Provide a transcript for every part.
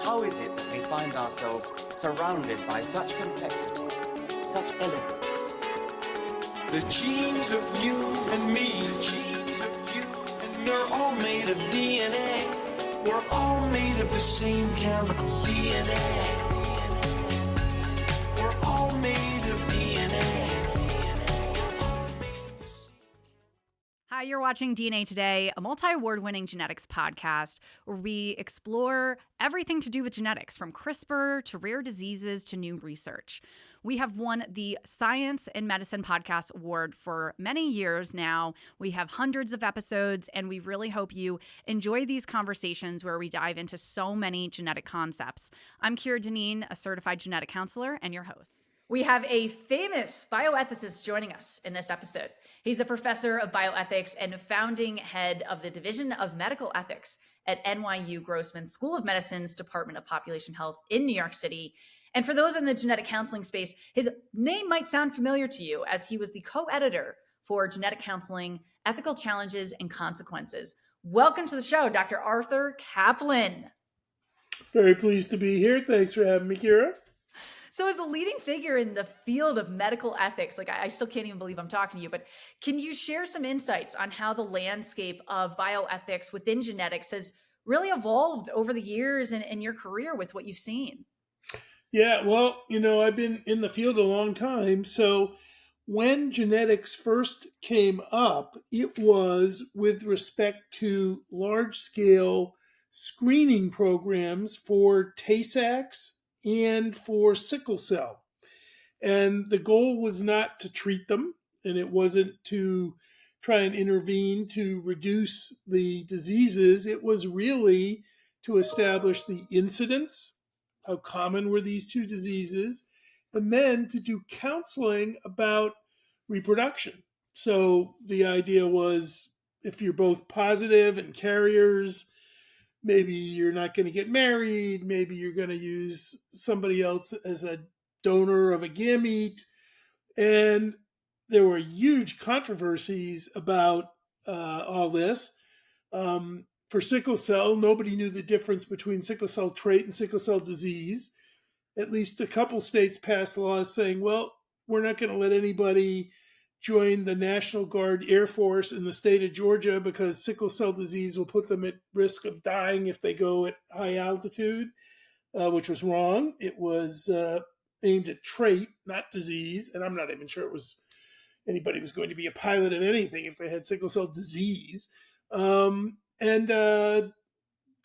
How is it that we find ourselves surrounded by such complexity, such elegance? The genes of you and me, the genes of you and me, we're all made of DNA. We're all made of the same chemical DNA. We're all made of DNA. Hi, you're watching DNA Today, a multi-award-winning genetics podcast where we explore everything to do with genetics, from CRISPR to rare diseases to new research. We have won the Science and Medicine Podcast Award for many years now. We have hundreds of episodes, and we really hope you enjoy these conversations where we dive into so many genetic concepts. I'm Kira Deneen, a certified genetic counselor, and your host. We have a famous bioethicist joining us in this episode. He's a professor of bioethics and founding head of the Division of Medical Ethics at NYU School of Medicine's Department of Population Health in New York City. And for those in the genetic counseling space, his name might sound familiar to you, as he was the co-editor for Genetic Counseling, Ethical Challenges and Consequences. Welcome to the show, Dr. Arthur Caplan. Very pleased to be here. Thanks for having me, Kira. So as the leading figure in the field of medical ethics, I still can't even believe I'm talking to you, but can you share some insights on how the landscape of bioethics within genetics has really evolved over the years and your career with what you've seen? Yeah, well, I've been in the field a long time. So when genetics first came up, it was with respect to large-scale screening programs for Tay-Sachs and for sickle cell. And the goal was not to treat them, and it wasn't to try and intervene to reduce the diseases. It was really to establish the incidence, how common were these two diseases, and then to do counseling about reproduction. So the idea was, if you're both positive and carriers, maybe you're not going to get married, maybe you're going to use somebody else as a donor of a gamete. And there were huge controversies about all this. For sickle cell, nobody knew the difference between sickle cell trait and sickle cell disease. At least a couple states passed laws saying, well, we're not going to let anybody join the National Guard Air Force in the state of Georgia because sickle cell disease will put them at risk of dying if they go at high altitude, which was wrong. It was aimed at trait, not disease. And I'm not even sure anybody was going to be a pilot of anything if they had sickle cell disease. And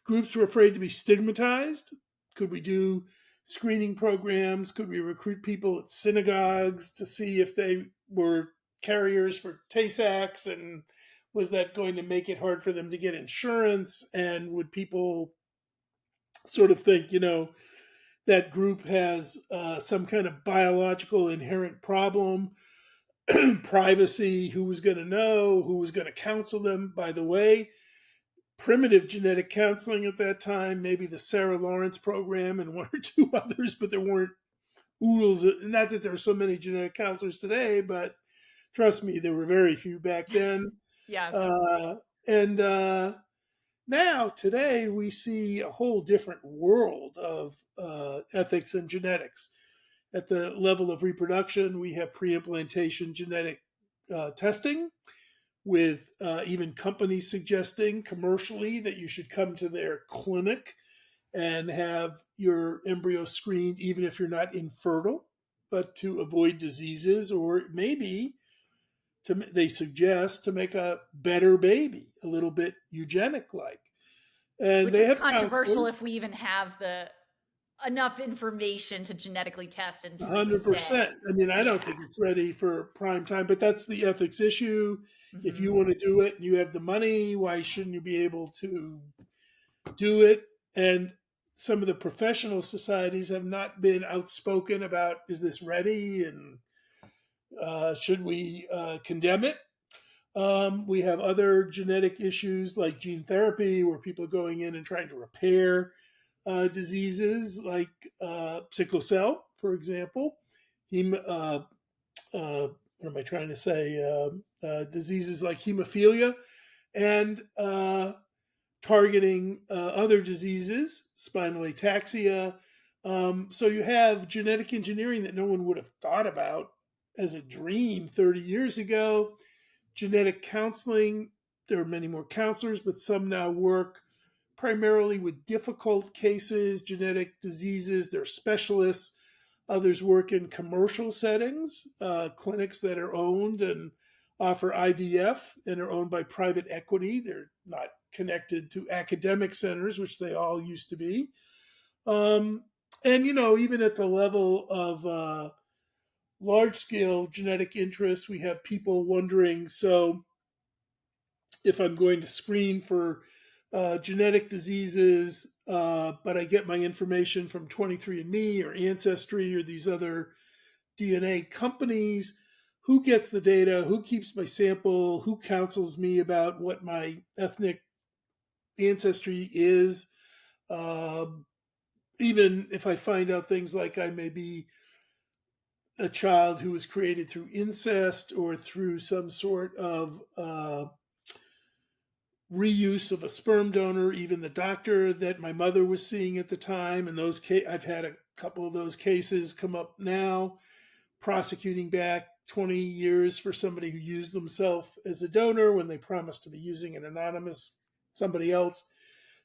groups were afraid to be stigmatized. Could we do screening programs? Could we recruit people at synagogues to see if they were carriers for Tay-Sachs? And was that going to make it hard for them to get insurance? And would people sort of think, that group has some kind of biological inherent problem, privacy, who was going to know, who was going to counsel them? By the way, primitive genetic counseling at that time, maybe the Sarah Lawrence program and one or two others, but there weren't oodles. Not that there are so many genetic counselors today, but trust me, there were very few back then. Yes. And now, today, we see a whole different world of ethics and genetics. At the level of reproduction, we have pre-implantation genetic testing, with even companies suggesting commercially that you should come to their clinic and have your embryo screened even if you're not infertile, but to avoid diseases, or maybe they suggest to make a better baby, a little bit eugenic-like. And which they is have controversial if we even have enough information to genetically test and 100%. I mean, I don't think it's ready for prime time, but that's the ethics issue. Mm-hmm. If you want to do it and you have the money, why shouldn't you be able to do it? And some of the professional societies have not been outspoken about, is this ready, and should we condemn it? We have other genetic issues like gene therapy, where people are going in and trying to repair diseases like sickle cell, for example. What am I trying to say? Diseases like hemophilia. And targeting other diseases, spinal ataxia. So you have genetic engineering that no one would have thought about as a dream 30 years ago. Genetic counseling, there are many more counselors, but some now work primarily with difficult cases, genetic diseases. They're specialists. Others work in commercial settings, clinics that are owned and offer IVF and are owned by private equity. They're not connected to academic centers, which they all used to be. And, even at the level of large scale genetic interests, we have people wondering, so if I'm going to screen for genetic diseases, but I get my information from 23andMe or Ancestry or these other DNA companies, who gets the data, who keeps my sample, who counsels me about what my ethnic ancestry is. Even if I find out things like I may be a child who was created through incest or through some sort of reuse of a sperm donor, even the doctor that my mother was seeing at the time, and I've had a couple of those cases come up now, prosecuting back 20 years for somebody who used themselves as a donor when they promised to be using an anonymous somebody else.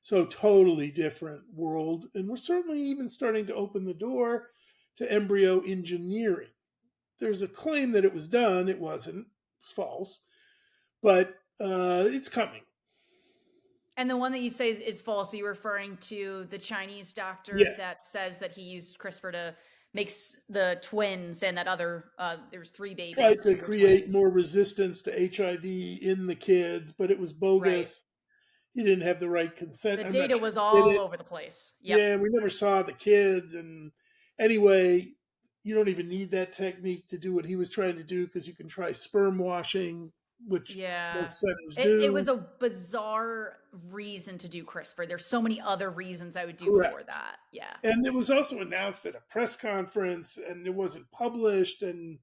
So totally different world. And we're certainly even starting to open the door to embryo engineering. There's a claim that it was done. It wasn't. It's false. But it's coming. And the one that you say is false, are you referring to the Chinese doctor Yes. that says that he used CRISPR to make the twins and that other, there's 3 babies. Tried to create twins. more resistance to HIV in the kids, but it was bogus. Right. He didn't have the right consent. The data was all over the place. Yep. Yeah, we never saw the kids. And anyway, you don't even need that technique to do what he was trying to do, because you can try sperm washing, which most centers do. It was a bizarre reason to do CRISPR. There's so many other reasons I would do before that. Yeah. And it was also announced at a press conference, and it wasn't published, and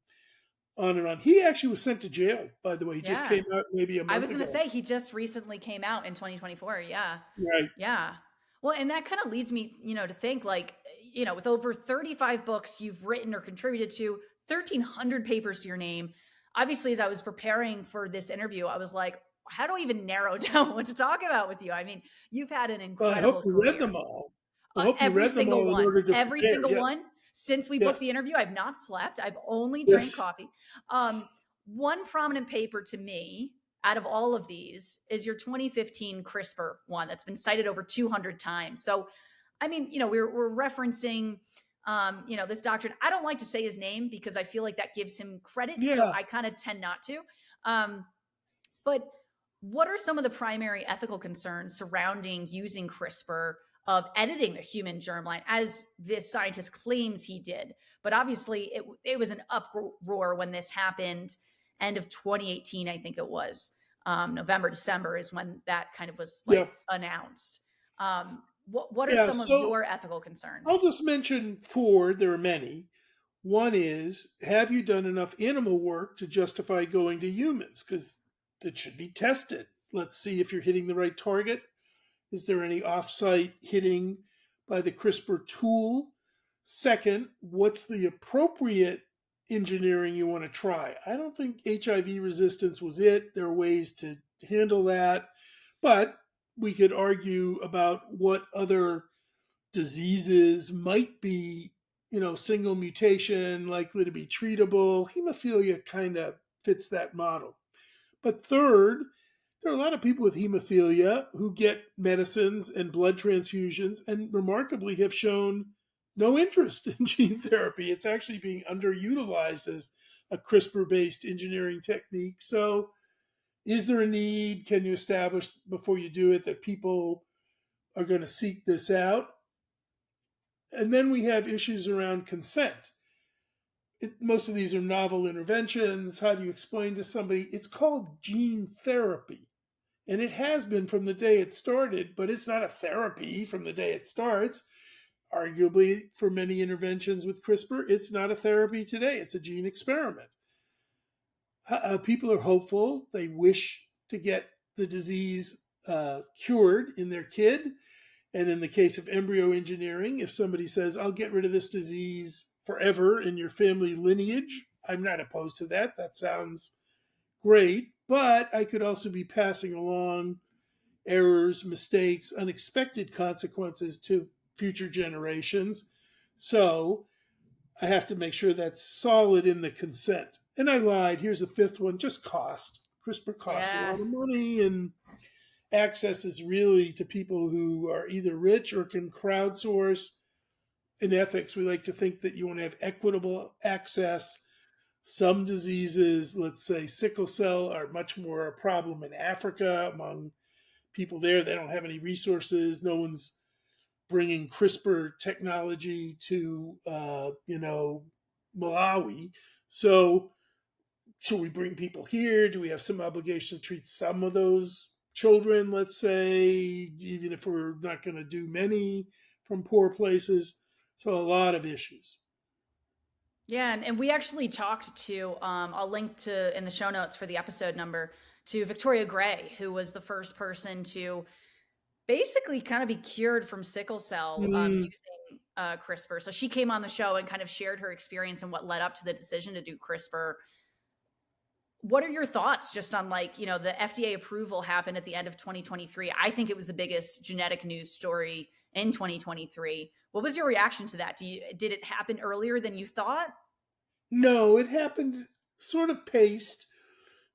on and on. He actually was sent to jail, by the way. He just came out maybe a month ago. I was going to say, he just recently came out in 2024. Yeah. Right. Yeah. Well, and that kind of leads me, to think like, with over 35 books you've written or contributed to, 1,300 papers to your name. Obviously, as I was preparing for this interview, I was like, how do I even narrow down what to talk about with you? I mean, you've had an incredible I hope you career. Read them all. Every single one. Every single one. Since we booked the interview, I've not slept. I've only drank coffee. One prominent paper to me out of all of these is your 2015 CRISPR one that's been cited over 200 times. So, I mean, we're referencing, this doctrine. I don't like to say his name because I feel like that gives him credit. Yeah. So I kind of tend not to. But what are some of the primary ethical concerns surrounding using CRISPR of editing the human germline, as this scientist claims he did? But obviously it was an uproar when this happened, end of 2018, I think it was. November, December is when that kind of was announced. What are some of your ethical concerns? I'll just mention 4. There are many. One is, have you done enough animal work to justify going to humans? Because it should be tested. Let's see if you're hitting the right target. Is there any off-site hitting by the CRISPR tool? Second, what's the appropriate engineering you want to try? I don't think HIV resistance was it. There are ways to handle that. But we could argue about what other diseases might be, single mutation, likely to be treatable. Hemophilia kind of fits that model. But third, there are a lot of people with hemophilia who get medicines and blood transfusions and remarkably have shown no interest in gene therapy. It's actually being underutilized as a CRISPR-based engineering technique. So is there a need? Can you establish before you do it that people are going to seek this out? And then we have issues around consent. Most of these are novel interventions. How do you explain to somebody? It's called gene therapy. And it has been from the day it started, but it's not a therapy from the day it starts. Arguably, for many interventions with CRISPR, it's not a therapy today. It's a gene experiment. People are hopeful. They wish to get the disease cured in their kid. And in the case of embryo engineering, if somebody says, I'll get rid of this disease forever in your family lineage, I'm not opposed to that. That sounds great. But I could also be passing along errors, mistakes, unexpected consequences to future generations. So I have to make sure that's solid in the consent. And I lied. Here's a fifth one, just cost. CRISPR costs a Yeah. lot of money, and access is really to people who are either rich or can crowdsource. In ethics, we like to think that you want to have equitable access. Some diseases, let's say sickle cell, are much more a problem in Africa among people there. They don't have any resources. No one's bringing CRISPR technology to, Malawi. So should we bring people here? Do we have some obligation to treat some of those children, let's say, even if we're not going to do many from poor places? So a lot of issues. Yeah, and we actually talked to, I'll link to in the show notes for the episode number, to Victoria Gray, who was the first person to basically kind of be cured from sickle cell Mm, using CRISPR. So she came on the show and kind of shared her experience and what led up to the decision to do CRISPR. What are your thoughts just on, like, the FDA approval happened at the end of 2023. I think it was the biggest genetic news story in 2023. What was your reaction to that? Did it happen earlier than you thought? no, it happened sort of paced.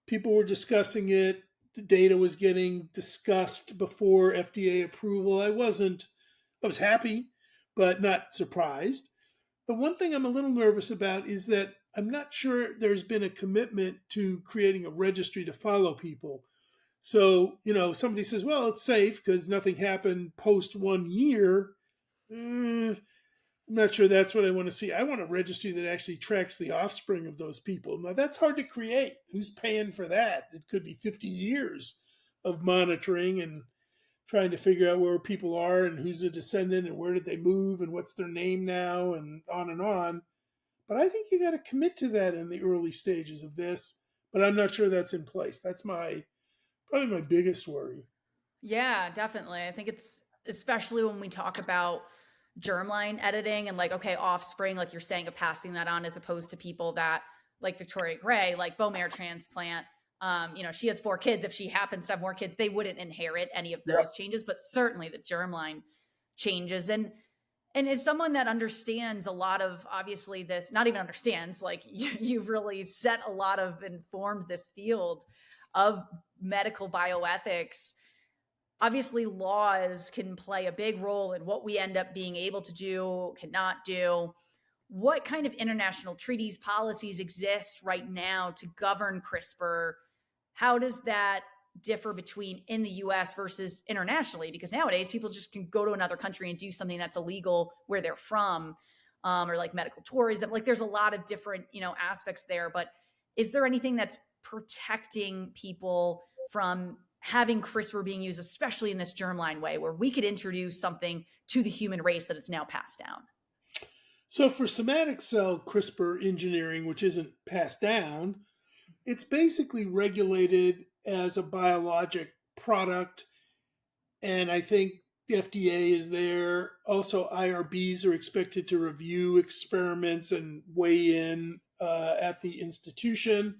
People were discussing it. The data was getting discussed before FDA approval. I was happy, but not surprised. The one thing I'm a little nervous about is that I'm not sure there's been a commitment to creating a registry to follow people. So, somebody says, well, it's safe because nothing happened post 1 year. I'm not sure that's what I want to see. I want a registry that actually tracks the offspring of those people. Now, that's hard to create. Who's paying for that? It could be 50 years of monitoring and trying to figure out where people are and who's a descendant and where did they move and what's their name now and on and on. But I think you got to commit to that in the early stages of this. But I'm not sure that's in place. That's probably my biggest worry. Yeah, definitely. I think it's especially when we talk about germline editing and, like, okay, offspring, like you're saying, of passing that on, as opposed to people that, like Victoria Gray, like bone marrow transplant. She has 4 kids. If she happens to have more kids, they wouldn't inherit any of those Yep. changes, but certainly the germline changes. And as someone that understands a lot of, obviously, this, not even understands, like you've really set a lot of, informed this field of medical bioethics. Obviously, laws can play a big role in what we end up being able to do, cannot do. What kind of international treaties, policies exist right now to govern CRISPR? How does that differ between in the US versus internationally? Because nowadays people just can go to another country and do something that's illegal where they're from, or like medical tourism. Like, there's a lot of different, aspects there. But is there anything that's protecting people from having CRISPR being used, especially in this germline way, where we could introduce something to the human race that is now passed down? So for somatic cell CRISPR engineering, which isn't passed down, it's basically regulated as a biologic product. And I think the FDA is there. Also, IRBs are expected to review experiments and weigh in at the institution.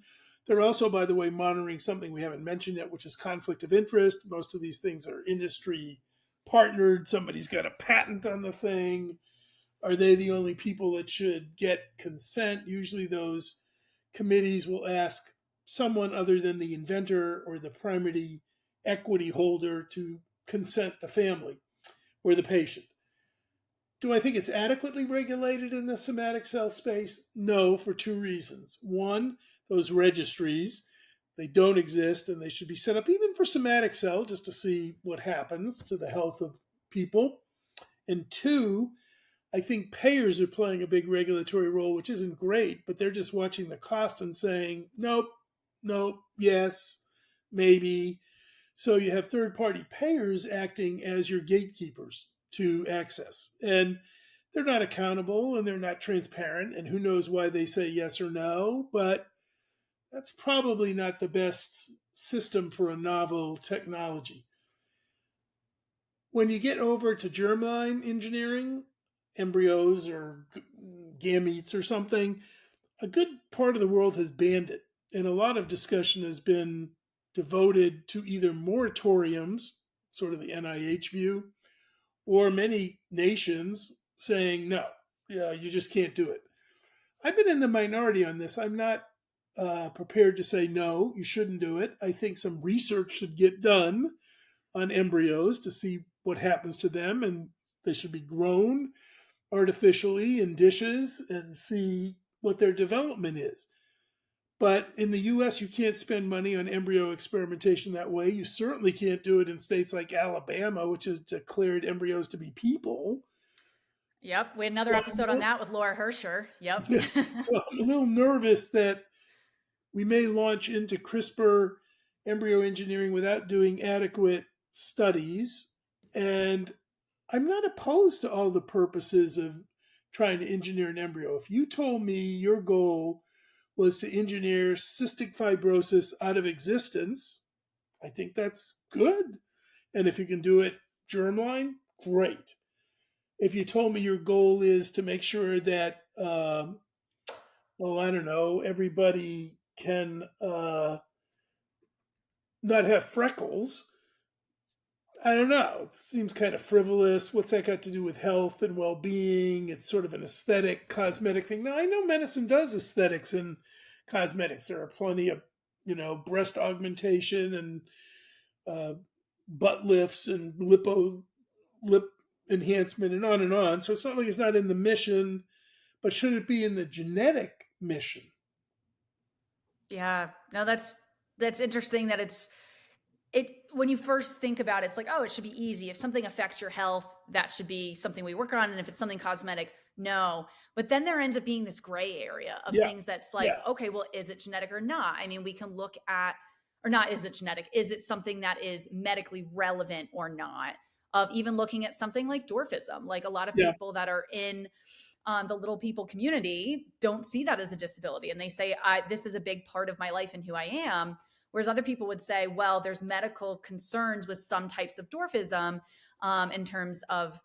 They're also, by the way, monitoring something we haven't mentioned yet, which is conflict of interest. Most of these things are industry partnered. Somebody's got a patent on the thing. Are they the only people that should get consent? Usually those committees will ask someone other than the inventor or the primary equity holder to consent the family or the patient. Do I think it's adequately regulated in the somatic cell space? No, for 2 reasons. One, those registries, they don't exist and they should be set up even for somatic cell just to see what happens to the health of people. And two, I think payers are playing a big regulatory role, which isn't great, but they're just watching the cost and saying, nope, nope, yes, maybe. So you have third party payers acting as your gatekeepers to access. And they're not accountable and they're not transparent. And who knows why they say yes or no, but that's probably not the best system for a novel technology. when you get over to germline engineering, embryos or gametes or something, a good part of the world has banned it. And a lot of discussion has been devoted to either moratoriums, sort of the NIH view, or many nations saying, no, yeah, you just can't do it. I've been in the minority on this. I'm not prepared to say, no, you shouldn't do it. I think some research should get done on embryos to see what happens to them, and they should be grown artificially in dishes and see what their development is. But in the US, you can't spend money on embryo experimentation that way. You certainly can't do it in states like Alabama, which has declared embryos to be people. Yep. We had another episode on that with Laura Hersher. Yep. Yeah, so I'm a little nervous that we may launch into CRISPR embryo engineering without doing adequate studies. And I'm not opposed to all the purposes of trying to engineer an embryo. If you told me your goal was to engineer cystic fibrosis out of existence, I think that's good. And if you can do it germline, great. If you told me your goal is to make sure that, well, I don't know, everybody can not have freckles, I don't know. It seems kind of frivolous. What's that got to do with health and well-being? It's sort of an aesthetic, cosmetic thing. Now, I know medicine does aesthetics and cosmetics. There are plenty of, breast augmentation and butt lifts and lip enhancement and on and on. So it's not like it's not in the mission, but should it be in the genetic mission? Yeah. No, that's interesting that when you first think about it, it's like, oh, it should be easy. If something affects your health, that should be something we work on. And if it's something cosmetic, no. But then there ends up being this gray area of things that's like, okay, well, is it genetic or not? I mean, we can look at, or not, is it genetic? Is it something that is medically relevant or not? Of even looking at something like dwarfism, like a lot of people that are in the little people community don't see that as a disability. And they say, this is a big part of my life and who I am. Whereas other people would say, well, there's medical concerns with some types of dwarfism in terms of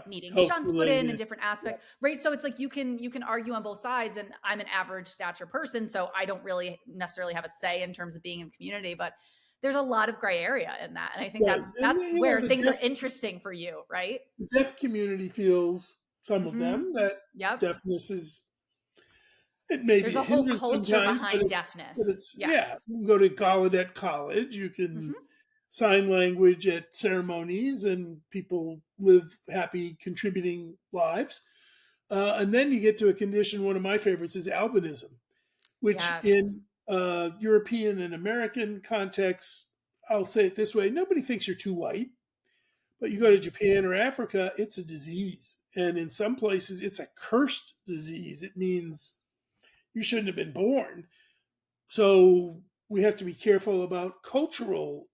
needing shunts put in and different aspects, right? So it's like you can argue on both sides, and I'm an average stature person, so I don't really necessarily have a say in terms of being in the community, but there's a lot of gray area in that. And I think that's where things are interesting for you, right? The deaf community feels, some of them, that deafness is, it may there's be a whole culture behind deafness. But it's, you can go to Gallaudet College, you can sign language at ceremonies, and people live happy, contributing lives. And then you get to a condition, one of my favorites is albinism, which in European and American contexts, I'll say it this way, nobody thinks you're too white. But you go to Japan or Africa, it's a disease. And in some places, it's a cursed disease. It means you shouldn't have been born. So we have to be careful about cultural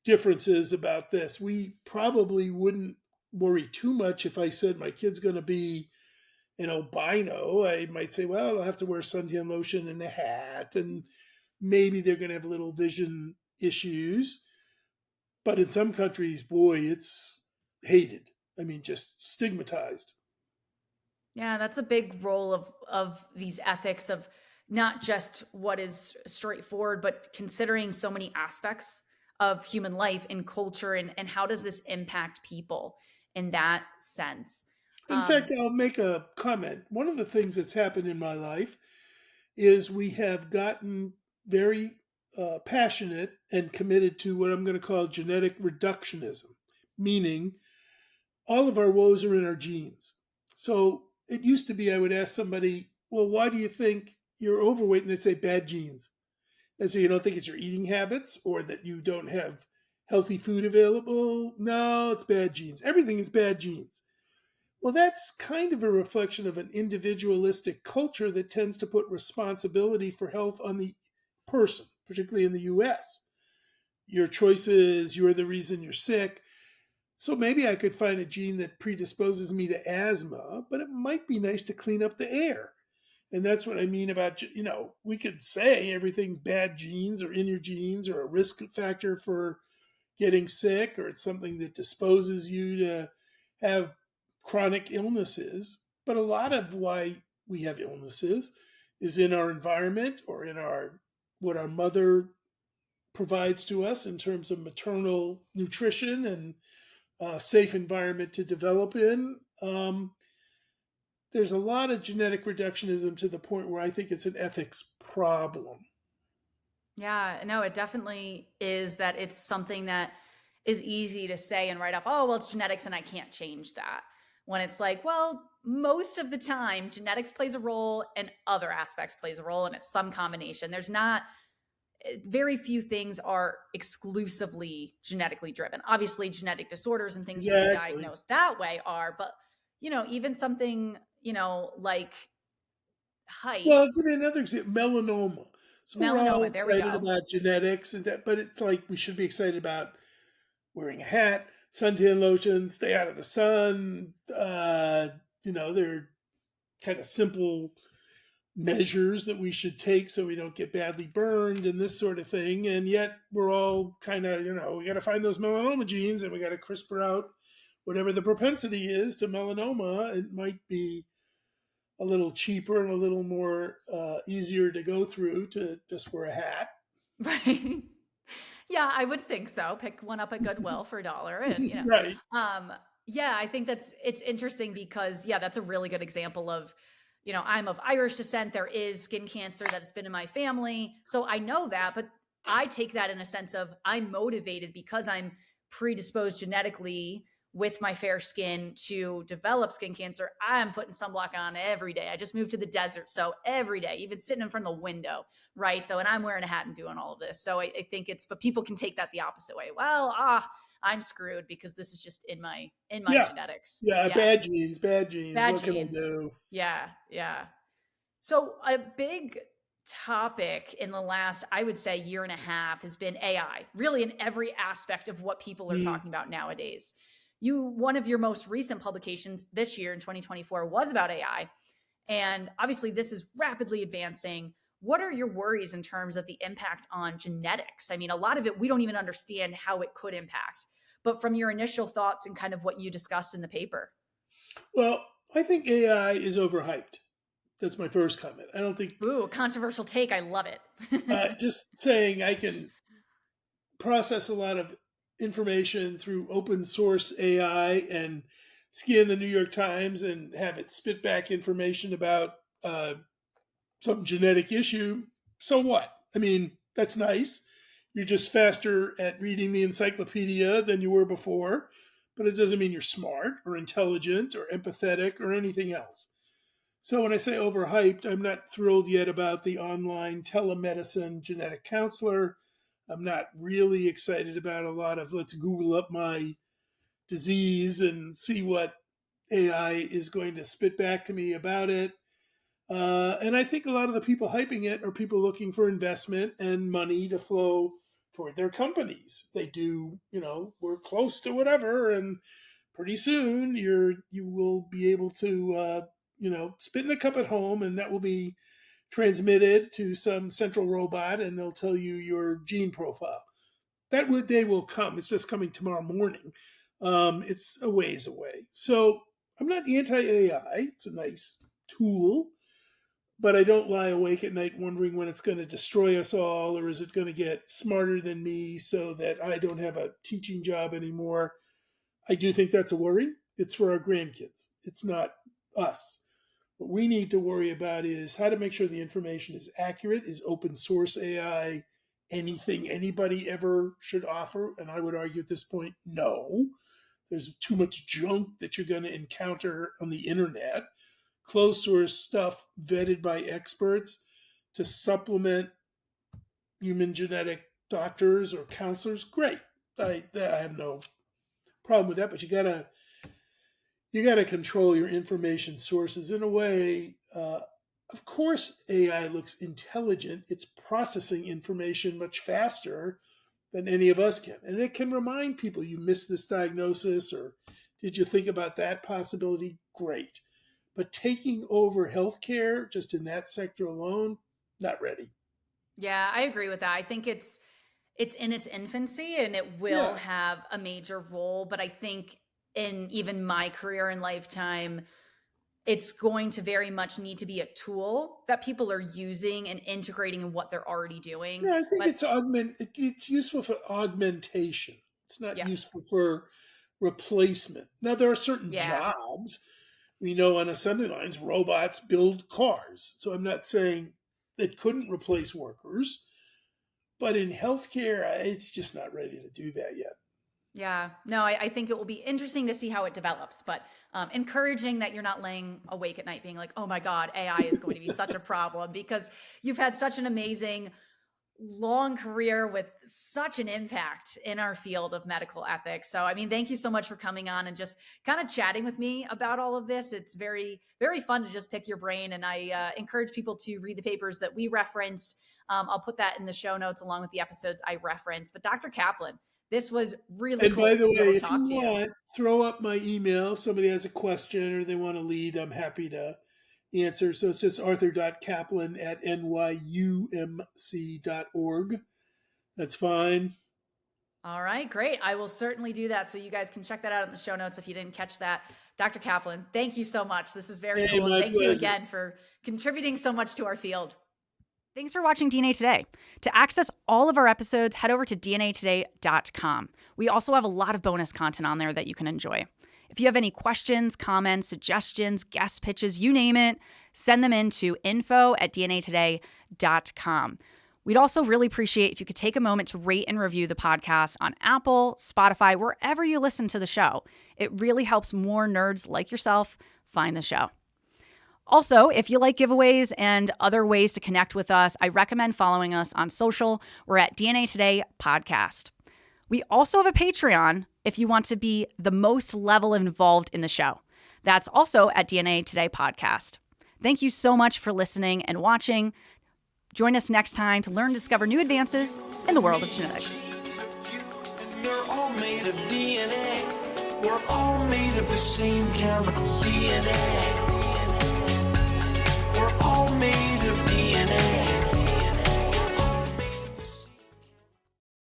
differences about this. We probably wouldn't worry too much if I said my kid's going to be an albino. I might say, well, I'll have to wear suntan lotion and a hat, and maybe they're going to have little vision issues. But in some countries, boy, it's hated. I mean, just stigmatized. Yeah, that's a big role of these ethics, of not just what is straightforward, but considering so many aspects of human life and culture, and how does this impact people in that sense. In fact, I'll make a comment. One of the things that's happened in my life is we have gotten very passionate and committed to what I'm going to call genetic reductionism, meaning all of our woes are in our genes. So it used to be I would ask somebody, well, why do you think you're overweight? And they'd say bad genes. And so you don't think it's your eating habits or that you don't have healthy food available? No, it's bad genes. Everything is bad genes. Well, that's kind of a reflection of an individualistic culture that tends to put responsibility for health on the person, particularly in the US. Your choices, you're the reason you're sick. So maybe I could find a gene that predisposes me to asthma, but it might be nice to clean up the air. And that's what I mean about, we could say everything's bad genes or in your genes or a risk factor for getting sick, or it's something that disposes you to have chronic illnesses. But a lot of why we have illnesses is in our environment, or in our what our mother provides to us in terms of maternal nutrition and safe environment to develop in. There's a lot of genetic reductionism to the point where I think it's an ethics problem. Yeah, no, it definitely is that it's something that is easy to say and write off, oh, well, it's genetics and I can't change that. When it's like, well, most of the time, genetics plays a role and other aspects plays a role, and it's some combination. There's not very few things are exclusively genetically driven. Obviously, genetic disorders and things you can Exactly. diagnose that way are, but even something, like height, Well, I'll give you another example, melanoma. So we're all melanoma, there we excited go. about genetics and that, but it's like we should be excited about wearing a hat, suntan lotion, stay out of the sun. They're kind of simple measures that we should take so we don't get badly burned and this sort of thing. And yet we're all kind of, we got to find those melanoma genes and we got to CRISPR out whatever the propensity is to melanoma. It might be a little cheaper and a little more easier to go through to just wear a hat. Right. Yeah, I would think so. Pick one up at Goodwill for $1 and Right. yeah, I think it's interesting because yeah, that's a really good example of, I'm of Irish descent. There is skin cancer that has been in my family. So I know that, but I take that in a sense of I'm motivated because I'm predisposed genetically with my fair skin to develop skin cancer. I'm putting sunblock on every day. I just moved to the desert. So every day, even sitting in front of the window, right? So, and I'm wearing a hat and doing all of this. So I think but people can take that the opposite way. Well, I'm screwed because this is just in my Yeah. genetics. Yeah. Yeah. Bad genes. Bad genes. Bad What can I genes. do? Yeah. Yeah. So a big topic in the last, I would say, year and a half has been AI, really in every aspect of what people are Mm. talking about nowadays. One of your most recent publications this year in 2024 was about AI. And obviously this is rapidly advancing. What are your worries in terms of the impact on genetics? I mean, a lot of it, we don't even understand how it could impact, but from your initial thoughts and kind of what you discussed in the paper. Well, I think AI is overhyped. That's my first comment. I don't think, Ooh, controversial take. I love it. just saying I can process a lot of information through open source AI and scan the New York Times and have it spit back information about some genetic issue. So what? I mean, that's nice. You're just faster at reading the encyclopedia than you were before, but it doesn't mean you're smart or intelligent or empathetic or anything else. So when I say overhyped, I'm not thrilled yet about the online telemedicine genetic counselor. I'm not really excited about a lot of let's Google up my disease and see what AI is going to spit back to me about it. And I think a lot of the people hyping it are people looking for investment and money to flow toward their companies. They do, we're close to whatever, and pretty soon you will be able to, spit in a cup at home, and that will be transmitted to some central robot, and they'll tell you your gene profile. That day will come. It's just coming tomorrow morning. It's a ways away. So I'm not anti AI. It's a nice tool, but I don't lie awake at night wondering when it's going to destroy us all, or is it going to get smarter than me so that I don't have a teaching job anymore. I do think that's a worry. It's for our grandkids. It's not us. What we need to worry about is how to make sure the information is accurate. Is open source AI anything anybody ever should offer? And I would argue at this point, no. There's too much junk that you're going to encounter on the internet. Closed source stuff vetted by experts to supplement human genetic doctors or counselors, great. I have no problem with that, but you gotta control your information sources in a way. Of course, AI looks intelligent. It's processing information much faster than any of us can, and it can remind people you missed this diagnosis, or did you think about that possibility? Great. But taking over healthcare just in that sector alone, not ready. Yeah, I agree with that. I think it's in its infancy and it will have a major role. But I think in even my career and lifetime, it's going to very much need to be a tool that people are using and integrating in what they're already doing. Yeah, I think it's useful for augmentation. It's not useful for replacement. Now, there are certain jobs. We know on assembly lines, robots build cars. So I'm not saying it couldn't replace workers. But in healthcare, it's just not ready to do that yet. Yeah, no, I think it will be interesting to see how it develops, but encouraging that you're not laying awake at night being like, oh my God, AI is going to be such a problem, because you've had such an amazing long career with such an impact in our field of medical ethics. So, I mean, thank you so much for coming on and just kind of chatting with me about all of this. It's very, very fun to just pick your brain. And I encourage people to read the papers that we referenced. I'll put that in the show notes along with the episodes I referenced. But Dr. Kaplan, this was really cool. And by the way, if you want, throw up my email. Somebody has a question or they want to lead, I'm happy to answer. So it's just arthur.kaplan@nyumc.org. That's fine. All right, great. I will certainly do that. So you guys can check that out in the show notes if you didn't catch that. Dr. Kaplan, thank you so much. This is very cool. And thank you again for contributing so much to our field. Thanks for watching DNA Today. To access all of our episodes, head over to dnatoday.com. We also have a lot of bonus content on there that you can enjoy. If you have any questions, comments, suggestions, guest pitches, you name it, send them in to info@dnatoday.com. We'd also really appreciate if you could take a moment to rate and review the podcast on Apple, Spotify, wherever you listen to the show. It really helps more nerds like yourself find the show. Also, if you like giveaways and other ways to connect with us, I recommend following us on social. We're at DNA Today Podcast. We also have a Patreon if you want to be the most level involved in the show. That's also at DNA Today Podcast. Thank you so much for listening and watching. Join us next time to learn and discover new advances in the world of genetics. We're all made of DNA. We're all made of the same chemical DNA.